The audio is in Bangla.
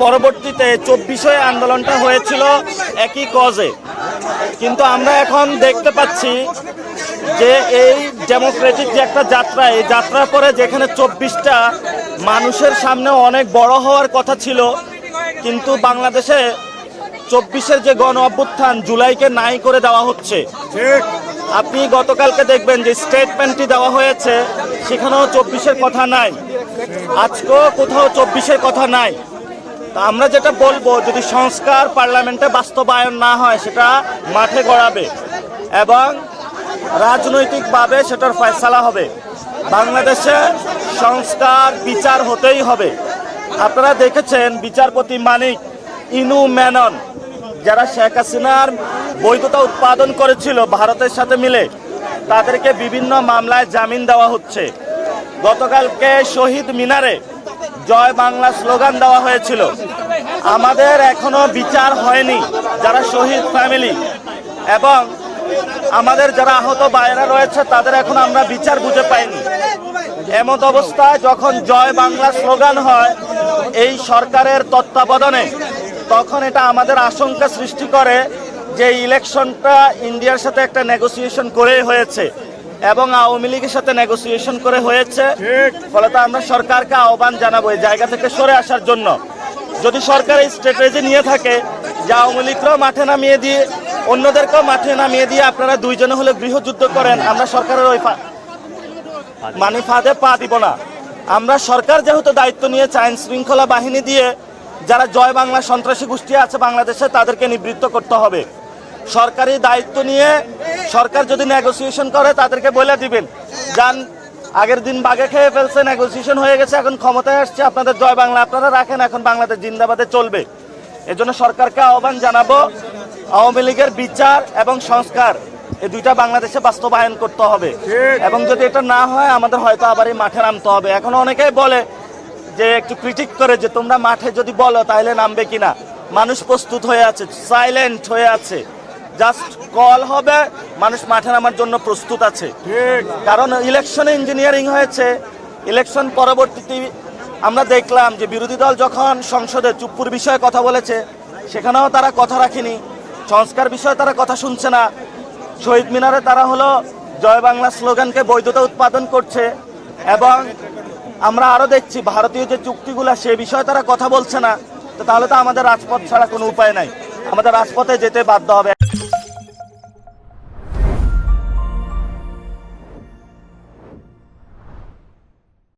পরবর্তীতে 24 আন্দোলনটা হয়েছিল একই কজে, কিন্তু আমরা এখন দেখতে পাচ্ছি যে এই ডেমোক্রেটিক যে একটা যাত্রা, এই যাত্রার পরে যেখানে 24টা মানুষের সামনে অনেক বড় হওয়ার কথা ছিল, কিন্তু বাংলাদেশে 24-এর যে গণ অভ্যুত্থান জুলাইকে নাই করে দেওয়া হচ্ছে। আপনি গতকালকে দেখবেন যে স্টেটমেন্টটি দেওয়া হয়েছে, সেখানেও 24-এর কথা নাই, আজকেও কোথাও 24-এর কথা নাই। তা আমরা যেটা বলবো, যদি সংস্কার পার্লামেন্টে বাস্তবায়ন না হয় সেটা মাঠে গড়াবে এবং রাজনৈতিকভাবে সেটার ফয়সালা হবে। বাংলাদেশে সংস্কার বিচার হতেই হবে। আপনারা দেখেছেন বিচারপতি মানিক, ইনু মেনন, যারা শেখ হাসিনার বৈধতা উৎপাদন করেছিল ভারতের সাথে মিলে, তাদেরকে বিভিন্ন মামলায় জামিন দেওয়া হচ্ছে। গতকালকে শহীদ মিনারে জয় বাংলা স্লোগান দেওয়া হয়েছিল। আমাদের এখনো বিচার হয়নি যারা শহীদ ফ্যামিলি এবং আমাদের যারা আহত ভাইয়েরা রয়েছে, তাদের এখন আমরা বিচার বুঝে পাইনি। এমত অবস্থায় যখন জয় বাংলা স্লোগান হয় এই সরকারের তত্ত্বাবধানে, তখন এটা আমাদের আশঙ্কা সৃষ্টি করে যে ইলেকশনটা ইন্ডিয়ার সাথে একটা নেগোসিয়েশন করে হয়েছে এবং আওয়ামী লীগের সাথে নেগোসিয়েশন করে হয়েছে। ফলে আমরা সরকারকে আহ্বান জানাবো এই জায়গা থেকে সরে আসার জন্য। যদি সরকার এই স্ট্র্যাটেজি নিয়ে থাকে যে আওয়ামী লীগরাও মাঠে নামিয়ে দিয়ে অন্যদেরকেও মাঠে নামিয়ে দিয়ে আপনারা দুইজনে হলে গৃহযুদ্ধ করেন, আমরা সরকারের ওই ফাঁদে পা দিব না। আমরা সরকার যেহেতু দায়িত্ব নিয়েছে আইন শৃঙ্খলা বাহিনী দিয়ে যারা জয় বাংলা সন্ত্রাসী গোষ্ঠী আছে বাংলাদেশে, তাদেরকে নিবৃত্ত করতে হবে। সরকারি দায়িত্ব নিয়ে সরকার যদি নেগোসিয়েশন করে তাদেরকে বলে দিবেন, যান আগের দিন বাগে খেয়ে ফেলছে, নেগোসিয়েশন হয়ে গেছে, এখন ক্ষমতায় আসছে, আপনাদের জয় বাংলা আপনারা রাখেন, এখন বাংলাদেশ জিন্দাবাদে চলবে। এজন্য সরকারকে আহ্বান জানাবো, আওয়ামী লীগের বিচার এবং সংস্কার এই দুইটা বাংলাদেশে বাস্তবায়ন করতে হবে এবং যদি এটা না হয় আমাদের হয়তো আবার এই মাঠে নামতে হবে। এখন অনেকেই বলে যে একটু ক্রিটিক করে যে তোমরা মাঠে যদি বলো তাহলে নামবে কিনা। মানুষ প্রস্তুত হয়ে আছে, সাইলেন্ট হয়ে আছে, জাস্ট কল হবে, মানুষ মাঠে নামার জন্য প্রস্তুত আছে। কারণ ইলেকশনে ইঞ্জিনিয়ারিং হয়েছে। ইলেকশন পরবর্তীতে আমরা দেখলাম যে বিরোধী দল যখন সংসদে চুপ্পুর বিষয়ে কথা বলেছে, সেখানেও তারা কথা রাখেনি। সংস্কার বিষয়ে তারা কথা শুনছে না। শহীদ মিনারে তারা হলো জয় বাংলা স্লোগানকে বৈধতা উৎপাদন করছে এবং আমরা আরো দেখছি ভারতীয় যে চুক্তিগুলা সে বিষয়ে তারা কথা বলছে না। তো তাহলে তো আমাদের রাজপথ ছাড়া কোনো উপায় নাই, আমাদের রাজপথে যেতে বাধ্য হবে।